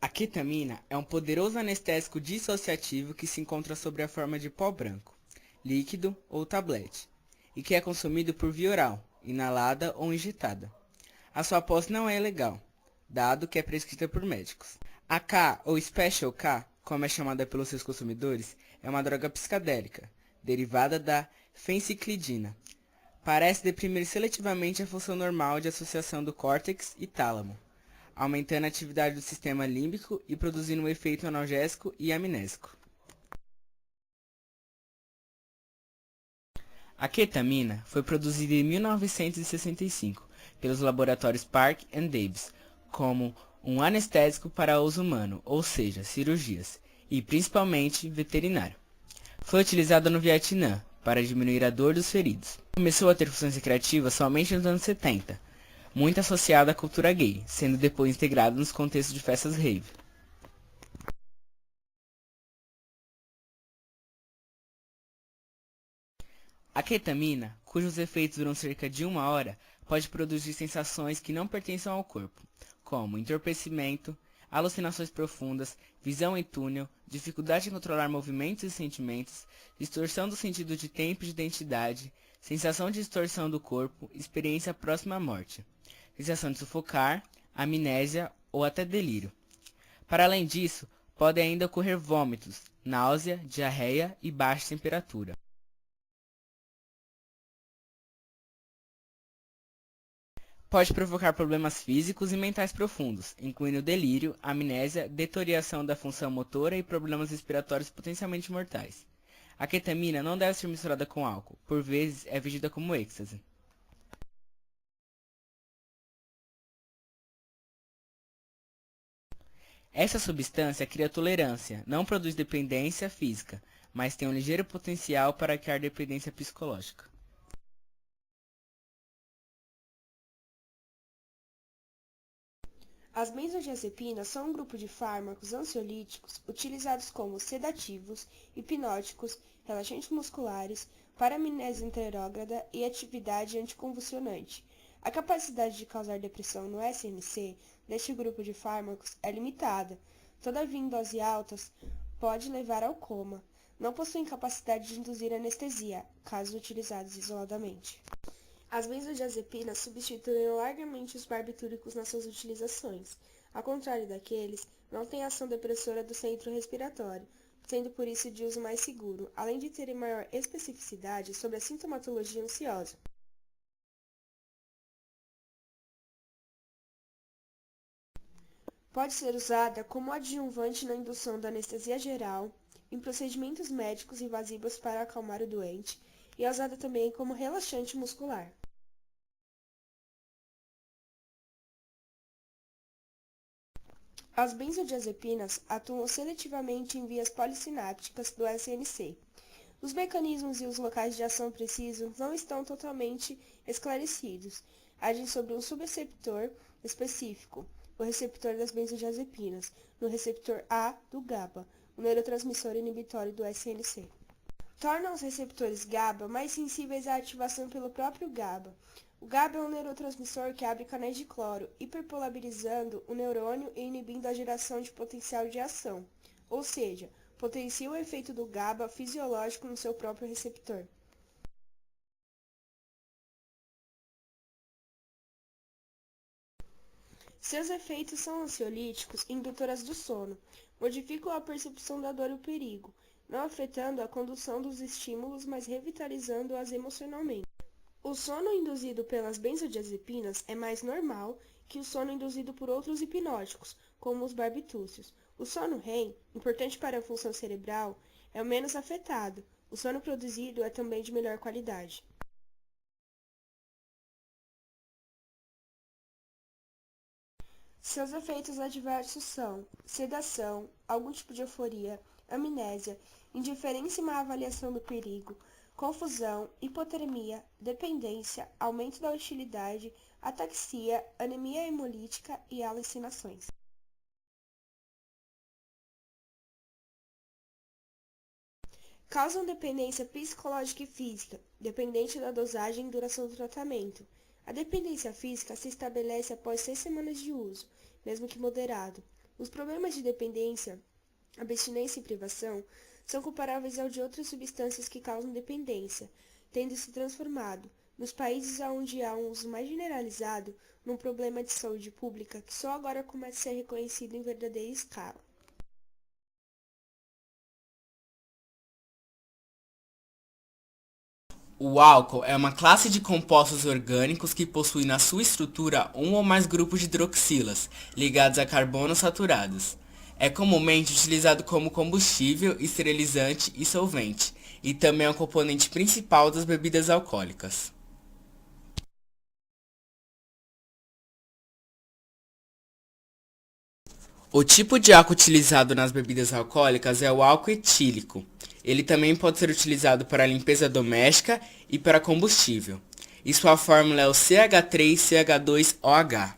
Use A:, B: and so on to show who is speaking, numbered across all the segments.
A: A ketamina é um poderoso anestésico dissociativo que se encontra sob a forma de pó branco, líquido ou tablete, e que é consumido por via oral, inalada ou injetada. A sua posse não é ilegal, dado que é prescrita por médicos. A K ou Special K, como é chamada pelos seus consumidores, é uma droga psicadélica, derivada da fenciclidina. Parece deprimir seletivamente a função normal de associação do córtex e tálamo, aumentando a atividade do sistema límbico e produzindo um efeito analgésico e amnésico. A ketamina foi produzida em 1965 pelos laboratórios Park and Davis como um anestésico para uso humano, ou seja, cirurgias, e principalmente veterinário. Foi utilizada no Vietnã para diminuir a dor dos feridos. Começou a ter funções recreativas somente nos anos 70, muito associada à cultura gay, sendo depois integrada nos contextos de festas rave. A ketamina, cujos efeitos duram cerca de 1 hora, pode produzir sensações que não pertencem ao corpo, como entorpecimento, alucinações profundas, visão em túnel, dificuldade em controlar movimentos e sentimentos, distorção do sentido de tempo e de identidade, sensação de distorção do corpo, experiência próxima à morte, sensação de sufocar, amnésia ou até delírio. Para além disso, podem ainda ocorrer vômitos, náusea, diarreia e baixa temperatura. Pode provocar problemas físicos e mentais profundos, incluindo delírio, amnésia, deterioração da função motora e problemas respiratórios potencialmente mortais. A ketamina não deve ser misturada com álcool, por vezes é vendida como êxtase. Essa substância cria tolerância, não produz dependência física, mas tem um ligeiro potencial para criar dependência psicológica.
B: As benzodiazepinas são um grupo de fármacos ansiolíticos utilizados como sedativos, hipnóticos, relaxantes musculares, para amnésia anterógrada e atividade anticonvulsionante. A capacidade de causar depressão no SNC deste grupo de fármacos é limitada, todavia em doses altas pode levar ao coma. Não possuem capacidade de induzir anestesia, caso utilizados isoladamente. As benzodiazepinas substituem largamente os barbitúricos nas suas utilizações. Ao contrário daqueles, não têm ação depressora do centro respiratório, sendo por isso de uso mais seguro, além de terem maior especificidade sobre a sintomatologia ansiosa. Pode ser usada como adjuvante na indução da anestesia geral, em procedimentos médicos invasivos para acalmar o doente, e é usada também como relaxante muscular. As benzodiazepinas atuam seletivamente em vias polissinápticas do SNC. Os mecanismos e os locais de ação precisos não estão totalmente esclarecidos. Agem sobre um subreceptor específico, o receptor das benzodiazepinas, no receptor A do GABA, o neurotransmissor inibitório do SNC. Torna os receptores GABA mais sensíveis à ativação pelo próprio GABA. O GABA é um neurotransmissor que abre canais de cloro, hiperpolarizando o neurônio e inibindo a geração de potencial de ação, ou seja, potencia o efeito do GABA fisiológico no seu próprio receptor. Seus efeitos são ansiolíticos e indutoras do sono, modificam a percepção da dor e o perigo, não afetando a condução dos estímulos, mas revitalizando-as emocionalmente. O sono induzido pelas benzodiazepinas é mais normal que o sono induzido por outros hipnóticos, como os barbitúricos. O sono REM, importante para a função cerebral, é o menos afetado. O sono produzido é também de melhor qualidade. Seus efeitos adversos são sedação, algum tipo de euforia, amnésia, indiferença e má avaliação do perigo, confusão, hipotermia, dependência, aumento da hostilidade, ataxia, anemia hemolítica e alucinações. Causam dependência psicológica e física, dependente da dosagem e duração do tratamento. A dependência física se estabelece após 6 semanas de uso, mesmo que moderado. Os problemas de dependência, abstinência e privação são comparáveis ao de outras substâncias que causam dependência, tendo se transformado, nos países onde há um uso mais generalizado, num problema de saúde pública que só agora começa a ser reconhecido em verdadeira escala.
A: O álcool é uma classe de compostos orgânicos que possui na sua estrutura um ou mais grupos de hidroxilas, ligados a carbonos saturados. É comumente utilizado como combustível, esterilizante e solvente, e também é um componente principal das bebidas alcoólicas. O tipo de álcool utilizado nas bebidas alcoólicas é o álcool etílico. Ele também pode ser utilizado para limpeza doméstica e para combustível. E sua fórmula é o CH3CH2OH.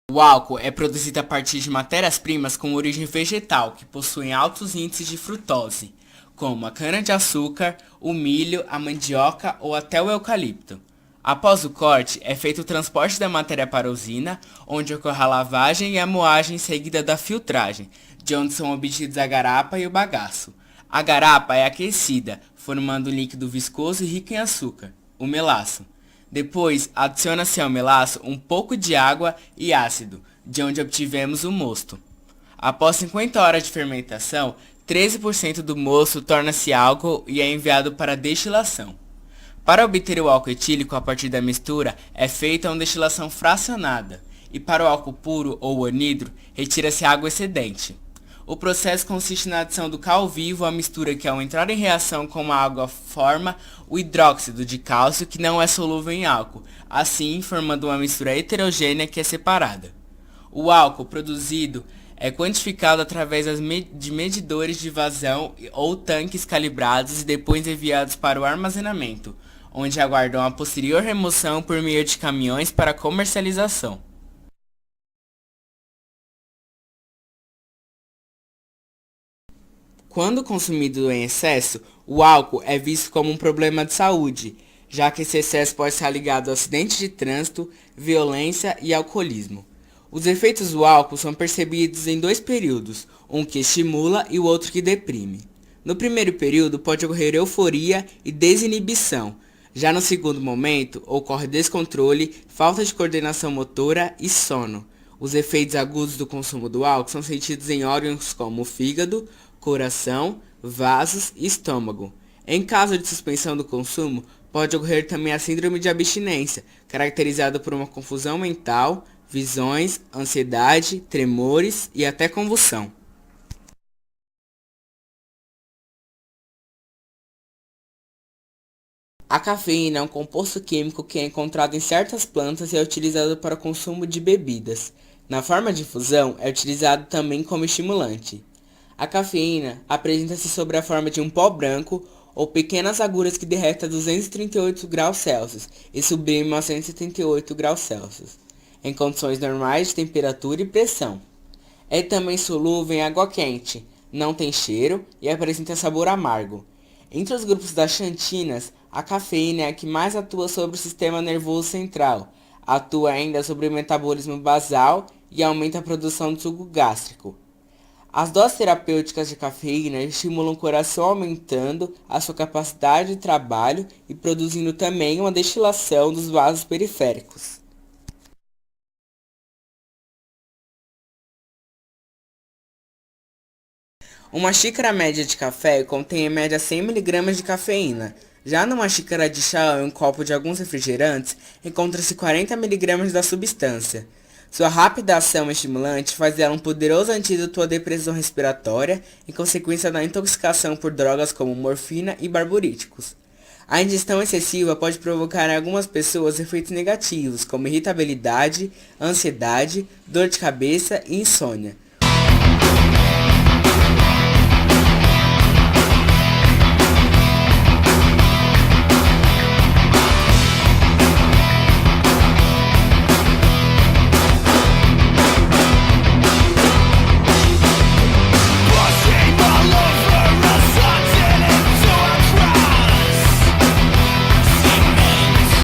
A: O álcool é produzido a partir de matérias-primas com origem vegetal, que possuem altos índices de frutose, como a cana-de-açúcar, o milho, a mandioca ou até o eucalipto. Após o corte, é feito o transporte da matéria para a usina, onde ocorre a lavagem e a moagem seguida da filtragem, de onde são obtidos a garapa e o bagaço. A garapa é aquecida, formando um líquido viscoso e rico em açúcar, o melaço. Depois, adiciona-se ao melaço um pouco de água e ácido, de onde obtivemos o mosto. Após 50 horas de fermentação, 13% do mosto torna-se álcool e é enviado para destilação. Para obter o álcool etílico a partir da mistura, é feita uma destilação fracionada, e para o álcool puro ou anidro, retira-se a água excedente. O processo consiste na adição do cal vivo à mistura que, ao entrar em reação com a água, forma o hidróxido de cálcio, que não é solúvel em álcool, assim formando uma mistura heterogênea que é separada. O álcool produzido é quantificado através de medidores de vazão ou tanques calibrados e depois enviados para o armazenamento, onde aguardam a posterior remoção por meio de caminhões para comercialização. Quando consumido em excesso, o álcool é visto como um problema de saúde, já que esse excesso pode estar ligado a acidentes de trânsito, violência e alcoolismo. Os efeitos do álcool são percebidos em dois períodos, um que estimula e o outro que deprime. No primeiro período pode ocorrer euforia e desinibição. Já no segundo momento, ocorre descontrole, falta de coordenação motora e sono. Os efeitos agudos do consumo do álcool são sentidos em órgãos como o fígado, coração, vasos e estômago. Em caso de suspensão do consumo, pode ocorrer também a síndrome de abstinência, caracterizada por uma confusão mental, visões, ansiedade, tremores e até convulsão. A cafeína é um composto químico que é encontrado em certas plantas e é utilizado para o consumo de bebidas. Na forma de infusão, é utilizado também como estimulante. A cafeína apresenta-se sob a forma de um pó branco ou pequenas agulhas que derretem a 238 graus Celsius e sublimam a 178 graus Celsius, em condições normais de temperatura e pressão. É também solúvel em água quente, não tem cheiro e apresenta sabor amargo. Entre os grupos das xantinas, a cafeína é a que mais atua sobre o sistema nervoso central, atua ainda sobre o metabolismo basal e aumenta a produção de suco gástrico. As doses terapêuticas de cafeína estimulam o coração, aumentando a sua capacidade de trabalho e produzindo também uma destilação dos vasos periféricos. Uma xícara média de café contém em média 100 mg de cafeína. Já numa xícara de chá ou em um copo de alguns refrigerantes, encontra-se 40 mg da substância. Sua rápida ação estimulante faz dela um poderoso antídoto à depressão respiratória em consequência da intoxicação por drogas como morfina e barburíticos. A ingestão excessiva pode provocar em algumas pessoas efeitos negativos, como irritabilidade, ansiedade, dor de cabeça e insônia.